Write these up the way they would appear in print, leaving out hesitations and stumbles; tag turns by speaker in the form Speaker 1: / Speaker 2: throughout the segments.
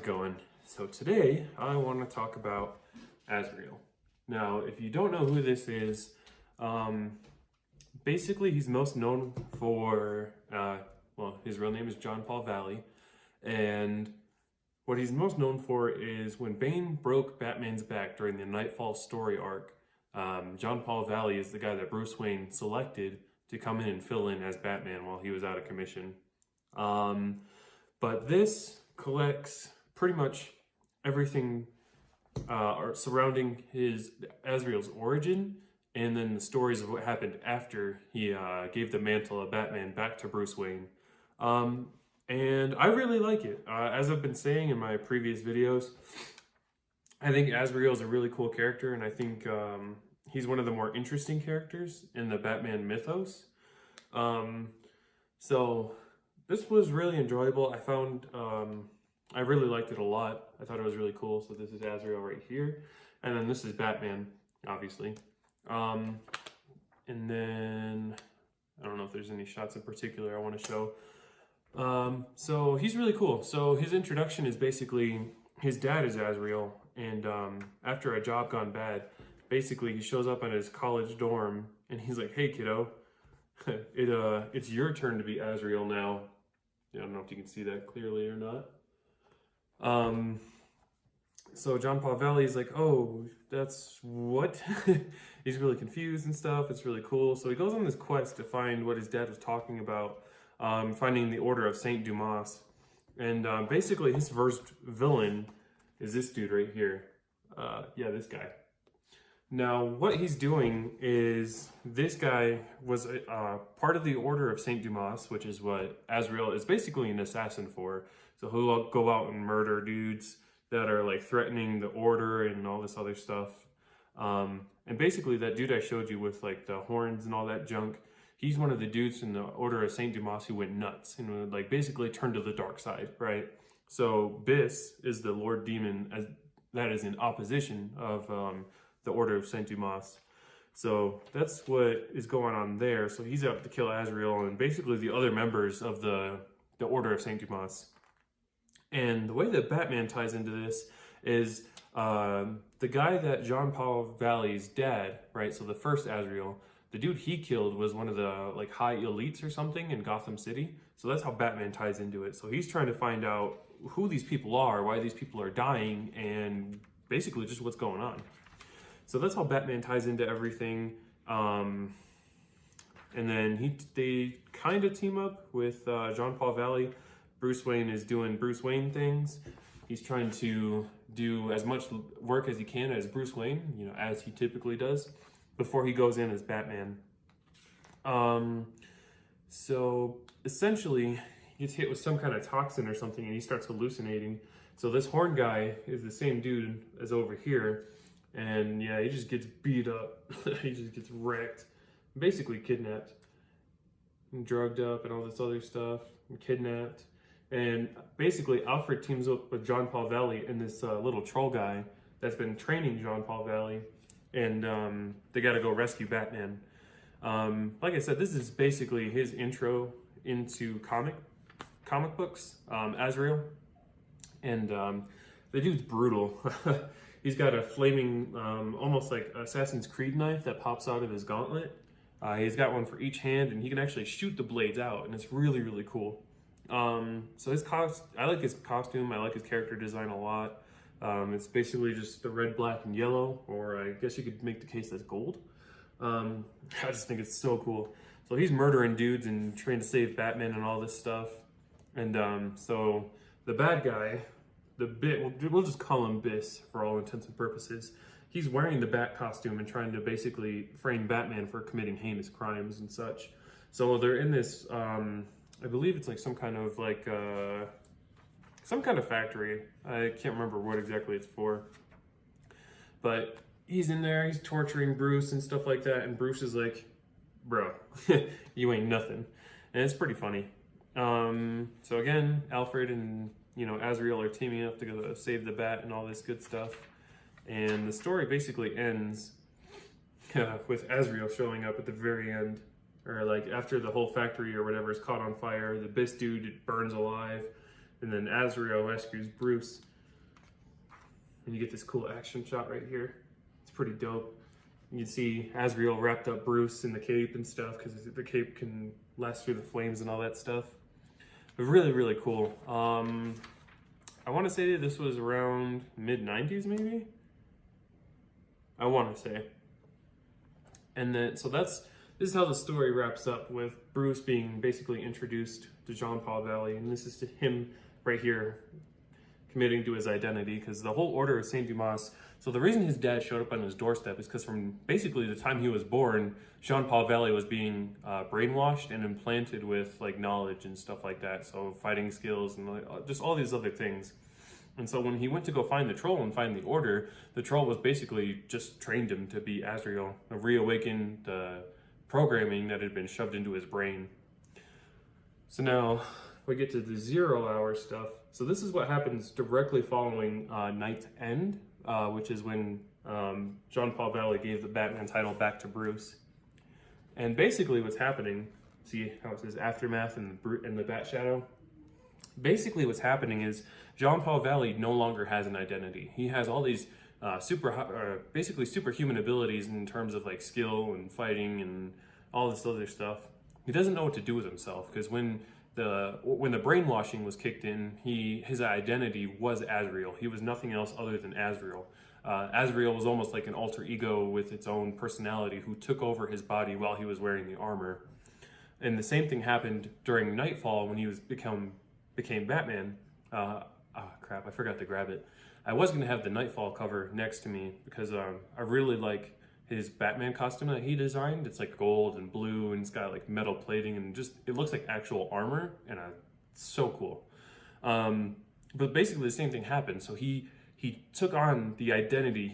Speaker 1: it going? So today I want to talk about Azrael. Now, if you don't know who this is, basically he's most known for, well, his real name is John Paul Valley, and what he's most known for is when Bane broke Batman's back during the Nightfall story arc. John Paul Valley is the guy that Bruce Wayne selected to come in and fill in as Batman while he was out of commission. But this collects pretty much everything surrounding Azrael's origin, and then the stories of what happened after he gave the mantle of Batman back to Bruce Wayne. And I really like it. As I've been saying in my previous videos, I think Azrael is a really cool character, and I think he's one of the more interesting characters in the Batman mythos. So this was really enjoyable. I found I really liked it a lot. I thought it was really cool. So this is Azrael right here, and then this is Batman, obviously. And then I don't know if there's any shots in particular I want to show. So he's really cool. So his introduction is basically his dad is Azrael, and after a job gone bad, basically he shows up in his college dorm and he's like, "Hey kiddo, it's your turn to be Azrael now." I don't know if you can see that clearly or not. So John Paul Valley is like, "Oh, that's what?" He's really confused and stuff. It's really cool. So he goes on this quest to find what his dad was talking about, finding the Order of Saint Dumas. And basically his first villain is this dude right here. Yeah, this guy. Now, what he's doing is, this guy was part of the Order of Saint Dumas, which is what Azrael is basically an assassin for. So he'll go out and murder dudes that are like threatening the order and all this other stuff. And basically that dude I showed you with like the horns and all that junk, he's one of the dudes in the Order of Saint Dumas who went nuts and would like basically turn to the dark side, right? So Bis is the Lord Demon that is in opposition of the Order of Saint Dumas. So that's what is going on there. So he's out to kill Azrael and basically the other members of the Order of Saint Dumas. And the way that Batman ties into this is the guy that John Paul Valley's dad, right? So the first Azrael, the dude he killed was one of the like high elites or something in Gotham City. So that's how Batman ties into it. So he's trying to find out who these people are, why these people are dying, and basically just what's going on. So that's how Batman ties into everything. And then they kind of team up with John Paul Valley. Bruce Wayne is doing Bruce Wayne things. He's trying to do as much work as he can as Bruce Wayne, you know, as he typically does, before he goes in as Batman. So essentially, he gets hit with some kind of toxin or something and he starts hallucinating. So this horn guy is the same dude as over here. And yeah, he just gets beat up. He just gets wrecked. Basically kidnapped. And drugged up and all this other stuff. And kidnapped. And basically Alfred teams up with John Paul Valley and this little troll guy that's been training John Paul Valley. And they got to go rescue Batman. Like I said, this is basically his intro into comic books, Azrael. And the dude's brutal. He's got a flaming, almost like Assassin's Creed knife that pops out of his gauntlet. He's got one for each hand, and he can actually shoot the blades out, and it's really, really cool. So I like his costume. I like his character design a lot. It's basically just the red, black, and yellow, or I guess you could make the case that's gold. I just think it's so cool. So he's murdering dudes and trying to save Batman and all this stuff. And so the bad guy, we'll just call him Bis for all intents and purposes. He's wearing the Bat costume and trying to basically frame Batman for committing heinous crimes and such. So they're in this, I believe it's like some kind of factory. I can't remember what exactly it's for. But he's in there, he's torturing Bruce and stuff like that, and Bruce is like, "Bro, you ain't nothing." And it's pretty funny. So again, Alfred and Azrael are teaming up to go save the Bat and all this good stuff. And the story basically ends with Azrael showing up at the very end, or like after the whole factory or whatever is caught on fire. The Bis dude burns alive, and then Azrael rescues Bruce. And you get this cool action shot right here. It's pretty dope. You can see Azrael wrapped up Bruce in the cape and stuff, because the cape can last through the flames and all that stuff. But really, really cool. I want to say this was around mid-90s, maybe? I want to say. And then, so this is how the story wraps up, with Bruce being basically introduced to Jean Paul Valley, and this is to him right here committing to his identity, because the whole Order of Saint Dumas. So the reason his dad showed up on his doorstep is because from basically the time he was born, Jean Paul Valley was being brainwashed and implanted with like knowledge and stuff like that. So fighting skills and like, just all these other things. And so when he went to go find the troll and find the Order, the troll was basically just trained him to be Azrael, reawakened the programming that had been shoved into his brain. So now we get to the 0 hour stuff. So this is what happens directly following Night's End, which is when Jean Paul Valley gave the Batman title back to Bruce. And basically what's happening, see how it says Aftermath and the Bat Shadow? Basically what's happening is Jean Paul Valley no longer has an identity. He has all these basically superhuman abilities in terms of like skill and fighting and all this other stuff. He doesn't know what to do with himself, because when the brainwashing was kicked in, his identity was Azrael. He was nothing else other than Azrael. Azrael was almost like an alter ego with its own personality who took over his body while he was wearing the armor. And the same thing happened during Nightfall when he became Batman. Crap, I forgot to grab it. I was going to have the Nightfall cover next to me because I really like his Batman costume that he designed. It's like gold and blue, and it's got like metal plating, and just it looks like actual armor, and it's so cool. But basically the same thing happened. So he took on the identity.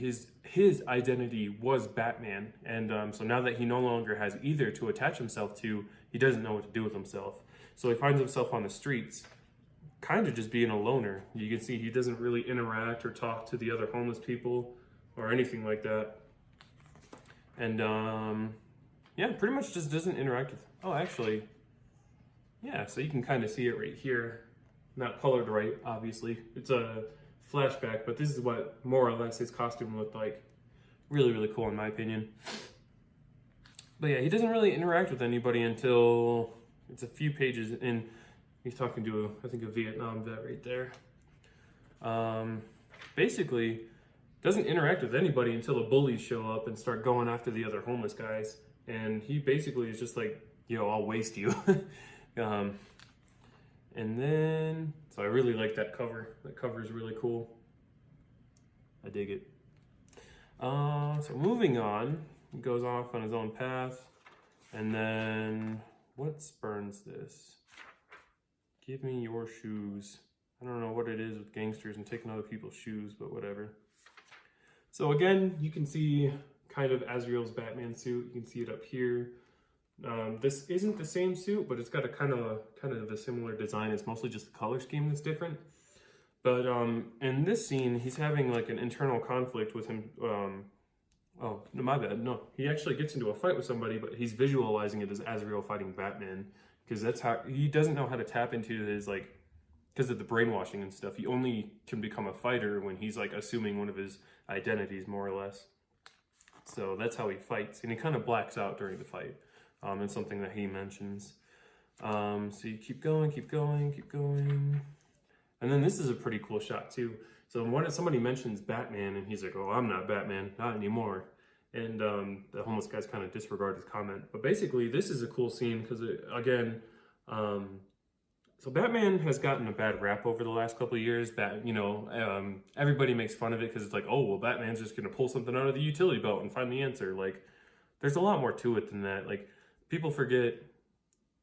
Speaker 1: His identity was Batman, and so now that he no longer has either to attach himself to, he doesn't know what to do with himself. So he finds himself on the streets, kind of just being a loner. You can see he doesn't really interact or talk to the other homeless people or anything like that. And yeah, pretty much just doesn't interact with, oh, actually, yeah, so you can kind of see it right here. Not colored right, obviously. It's a flashback, but this is what more or less his costume looked like. Really, really cool in my opinion. But yeah, he doesn't really interact with anybody until it's a few pages in. He's talking to, I think, a Vietnam vet right there. Basically, doesn't interact with anybody until the bullies show up and start going after the other homeless guys. And he basically is just like, yo, I'll waste you. And then, so I really like that cover. That cover is really cool. I dig it. So moving on, he goes off on his own path. And then, what spurns this? Give me your shoes. I don't know what it is with gangsters and taking other people's shoes, but whatever. So again, you can see kind of Azrael's Batman suit. You can see it up here. This isn't the same suit, but it's got a kind of a similar design. It's mostly just the color scheme that's different. But in this scene, he's having like an internal conflict with him. Oh, no, my bad. No, he actually gets into a fight with somebody, but he's visualizing it as Azrael fighting Batman, because that's how he doesn't know how to tap into his, like, because of the brainwashing and stuff. He only can become a fighter when he's like assuming one of his identities, more or less. So that's how he fights, and he kind of blacks out during the fight. It's something that he mentions. So you keep going, keep going, keep going. And then this is a pretty cool shot too. So when somebody mentions Batman, and he's like, oh, I'm not Batman, not anymore. And the homeless guy's kind of disregard his comment. But basically, this is a cool scene because, again, so Batman has gotten a bad rap over the last couple of years. Everybody makes fun of it because it's like, oh, well, Batman's just going to pull something out of the utility belt and find the answer. Like, there's a lot more to it than that. Like, people forget,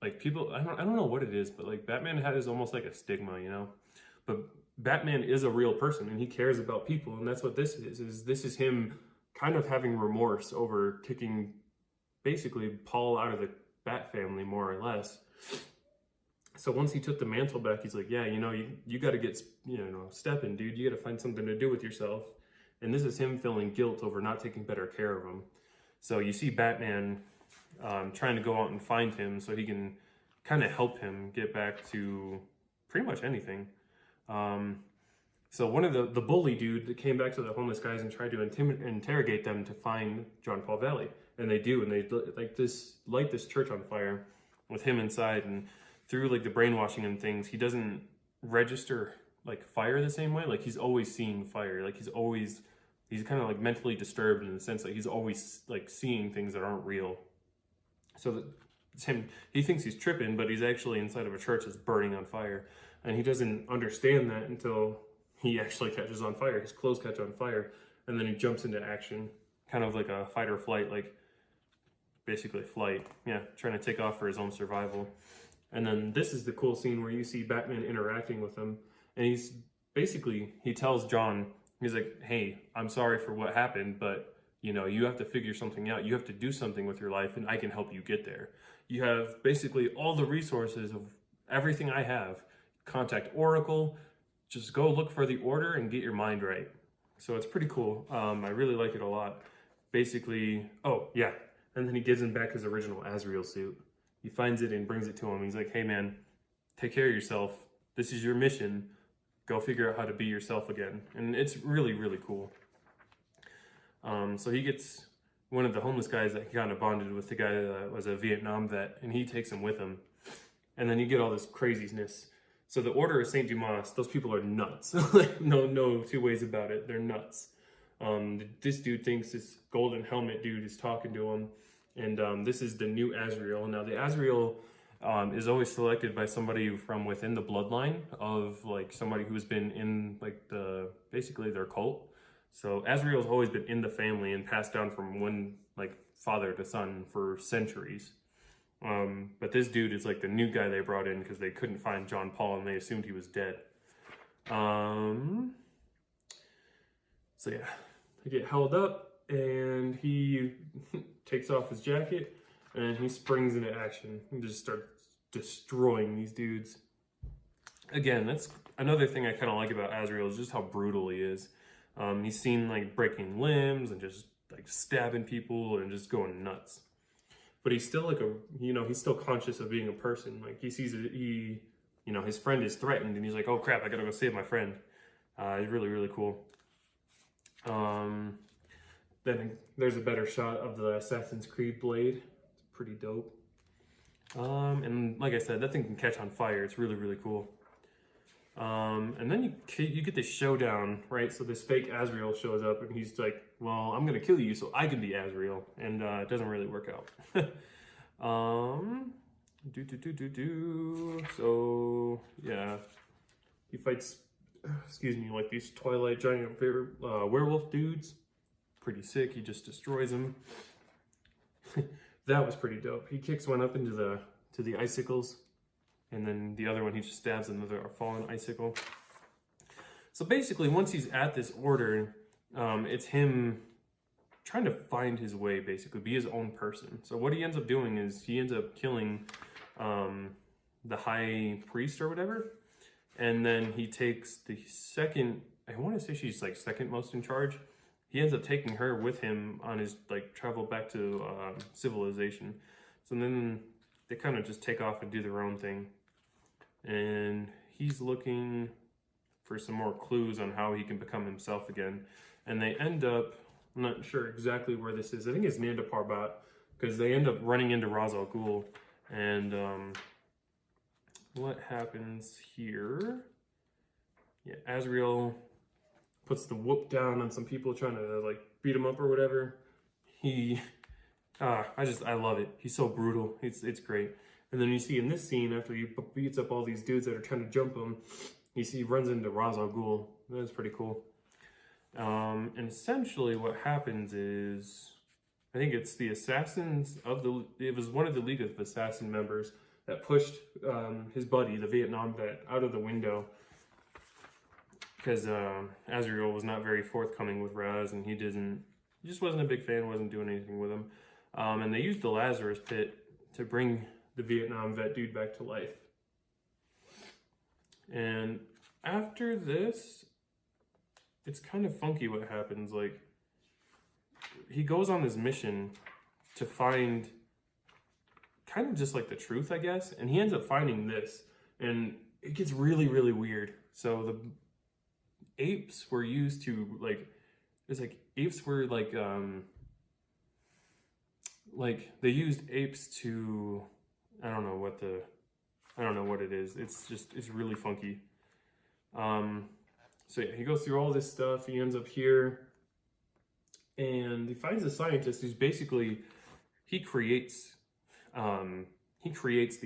Speaker 1: like, I don't know what it is, but, like, Batman has almost like a stigma, you know? But Batman is a real person, and he cares about people, and that's what this is. This is him kind of having remorse over kicking, basically, Paul out of the Bat family, more or less. So once he took the mantle back, he's like, yeah, you got to get, stepping, dude. You got to find something to do with yourself. And this is him feeling guilt over not taking better care of him. So you see Batman trying to go out and find him so he can kind of help him get back to pretty much anything. So one of the bully dude that came back to the homeless guys and tried to interrogate them to find John Paul Valley, and they do, and they light this church on fire with him inside, and through like the brainwashing and things, he doesn't register like fire the same way. Like he's always seeing fire. Like he's kind of like mentally disturbed in the sense that he's always like seeing things that aren't real. So that it's him. He thinks he's tripping, but he's actually inside of a church that's burning on fire, and he doesn't understand that until he actually catches on fire. His clothes catch on fire, and then he jumps into action, kind of like a fight or flight, like basically flight. Yeah, trying to take off for his own survival. And then this is the cool scene where you see Batman interacting with him, and he tells John, he's like, hey, I'm sorry for what happened, but you know, you have to figure something out. You have to do something with your life, and I can help you get there. You have basically all the resources of everything I have. Contact Oracle, just go look for the order and get your mind right. So it's pretty cool. I really like it a lot. Basically, oh yeah, and then he gives him back his original Azrael suit. He finds it and brings it to him. He's like, hey man, take care of yourself. This is your mission. Go figure out how to be yourself again. And it's really, really cool. So he gets one of the homeless guys that he kind of bonded with, the guy that was a Vietnam vet, and he takes him with him. And then you get all this craziness. So the Order of St. Dumas, those people are nuts. Like, no two ways about it. They're nuts. This dude thinks this golden helmet dude is talking to him. And this is the new Azrael. Now the Azrael is always selected by somebody from within the bloodline of like somebody who's been in like basically their cult. So Azrael's always been in the family and passed down from one like father to son for centuries. But this dude is like the new guy they brought in because they couldn't find John Paul and they assumed he was dead. So yeah, they get held up and he takes off his jacket and he springs into action and just starts destroying these dudes. Again, that's another thing I kind of like about Azrael is just how brutal he is. He's seen like breaking limbs and just like stabbing people and just going nuts. But he's still like he's still conscious of being a person. Like he sees it, his friend is threatened and he's like, oh crap, I gotta go save my friend. It's really, really cool. Then there's a better shot of the Assassin's Creed blade. It's pretty dope. And like I said, that thing can catch on fire. It's really, really cool. And then you get this showdown, right? So this fake Azrael shows up and he's like, well, I'm gonna kill you so I can be Azrael. And it doesn't really work out. So yeah, he fights, like these Twilight giant werewolf dudes. Pretty sick. He just destroys them. That was pretty dope. He kicks one up into the icicles. And then the other one, he just stabs another fallen icicle. So basically, once he's at this order, it's him trying to find his way, basically, be his own person. So what he ends up doing is he ends up killing the high priest or whatever. And then he takes the second, I want to say she's like second most in charge. He ends up taking her with him on his like travel back to civilization. So then they kind of just take off and do their own thing. And he's looking for some more clues on how he can become himself again. And they end up, I'm not sure exactly where this is. I think it's Nanda Parbat, because they end up running into Ra's al Ghul. And what happens here? Yeah, Azrael puts the whoop down on some people trying to like beat him up or whatever. I love it. He's so brutal. It's great. And then you see in this scene, after he beats up all these dudes that are trying to jump him, he runs into Ra's al Ghul. That's pretty cool. And essentially what happens is, I think it's the assassins it was one of the League of Assassin members that pushed his buddy, the Vietnam vet, out of the window. Because Azrael was not very forthcoming with Raz, and he just wasn't a big fan, wasn't doing anything with him. And they used the Lazarus pit to bring the Vietnam vet dude back to life. And after this, it's kind of funky what happens. Like, he goes on this mission to find kind of just like the truth, I guess. And he ends up finding this. And it gets really, really weird. So apes were used to it's like apes were like they used apes to, I don't know what it is. It's really funky. So yeah, he goes through all this stuff. He ends up here, and he finds a scientist who's basically he creates the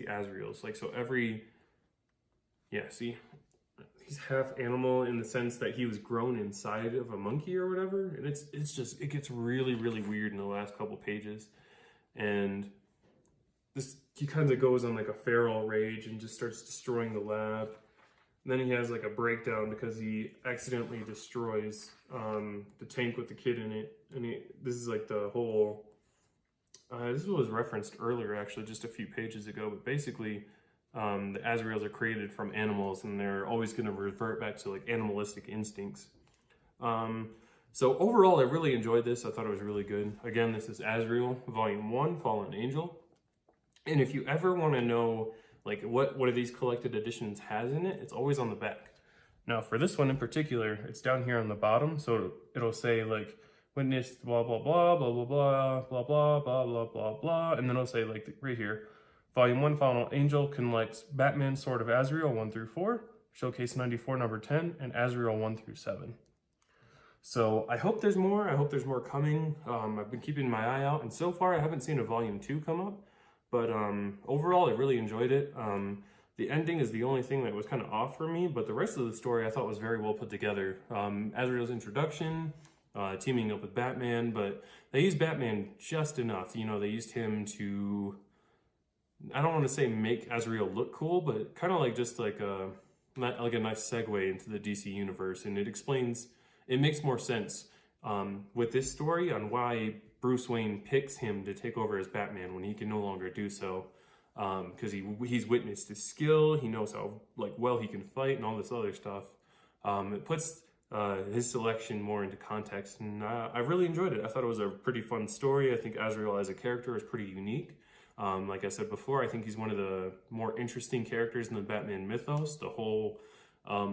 Speaker 1: Azraels. Like, so see, he's half animal in the sense that he was grown inside of a monkey or whatever, and it gets really, really weird in the last couple pages. And he kind of goes on like a feral rage and just starts destroying the lab. And then he has like a breakdown because he accidentally destroys the tank with the kid in it. And this is like the whole, this was referenced earlier actually, just a few pages ago, but basically the Azraels are created from animals, and they're always going to revert back to like animalistic instincts. So overall, I really enjoyed this. I thought it was really good. Again, this is Azrael, Volume 1, Fallen Angel. And if you ever want to know like what of these collected editions has in it, it's always on the back. Now for this one in particular, it's down here on the bottom, so it'll say like witnessed blah blah blah blah blah blah blah blah blah blah blah blah, and then it'll say like right here, Volume 1, Fallen Angel collects Batman Sword of Azrael 1 through 4, Showcase 94 number 10, and Azrael 1 through 7. So I hope there's more. I hope there's more coming. I've been keeping my eye out, and so far I haven't seen a Volume 2 come up. But overall, I really enjoyed it. The ending is the only thing that was kind of off for me, but the rest of the story I thought was very well put together. Azrael's introduction, teaming up with Batman, but they used Batman just enough. You know, they used him to, I don't want to say make Azrael look cool, but kind of like just like a nice segue into the DC universe, and it makes more sense with this story on why Bruce Wayne picks him to take over as Batman when he can no longer do so, because he's witnessed his skill, he knows how well he can fight and all this other stuff. It puts his selection more into context, and I really enjoyed it. I thought it was a pretty fun story. I think Azrael as a character is pretty unique. Like I said before, I think he's one of the more interesting characters in the Batman mythos. The whole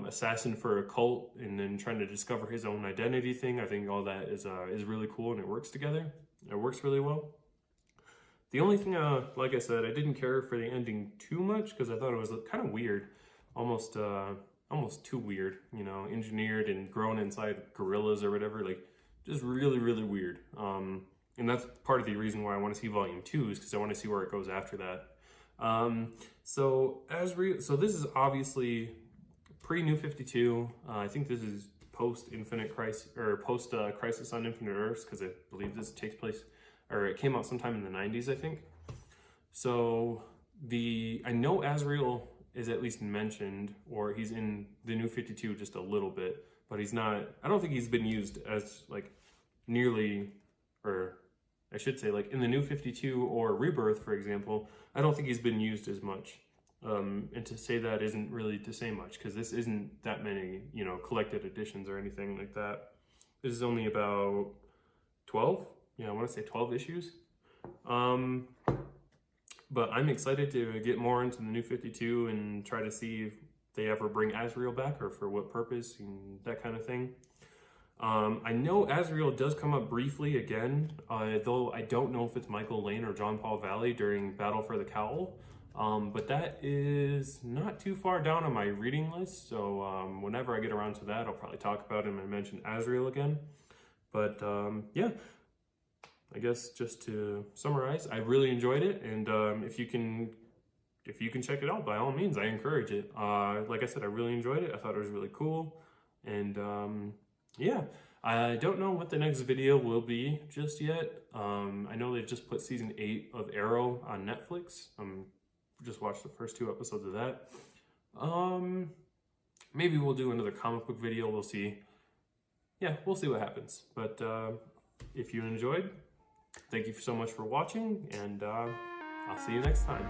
Speaker 1: assassin for a cult and then trying to discover his own identity thing. I think all that is really cool, and it works together. It works really well. The only thing, like I said, I didn't care for the ending too much because I thought it was kind of weird, almost too weird. You know, engineered and grown inside gorillas or whatever, like just really, really weird. And that's part of the reason why I want to see Volume 2 is because I want to see where it goes after that. So this is obviously pre-New 52. I think this is post-Infinite Crisis, or post-Crisis on Infinite Earths, because I believe this takes place, or it came out sometime in the 90s, I think. So I know Azrael is at least mentioned, or he's in the New 52 just a little bit, but he's not, I don't think he's been used as like nearly, or I should say like in the New 52 or Rebirth, for example, I don't think he's been used as much. And to say that isn't really to say much, because this isn't that many, you know, collected editions or anything like that. This is only about 12. Yeah, I want to say 12 issues. But I'm excited to get more into the New 52 and try to see if they ever bring Azrael back, or for what purpose, and that kind of thing. I know Azrael does come up briefly again, though I don't know if it's Michael Lane or John Paul Valley during Battle for the Cowl. But that is not too far down on my reading list, so whenever I get around to that, I'll probably talk about him and mention Azrael again. But yeah, I guess just to summarize, I really enjoyed it, and if you can check it out, by all means, I encourage it. Like I said, I really enjoyed it. I thought it was really cool, and yeah, I don't know what the next video will be just yet. I know they just put season 8 of Arrow on Netflix. Just watched the first 2 episodes of that. Maybe we'll do another comic book video. We'll see. Yeah, we'll see what happens. But if you enjoyed, thank you so much for watching, and I'll see you next time.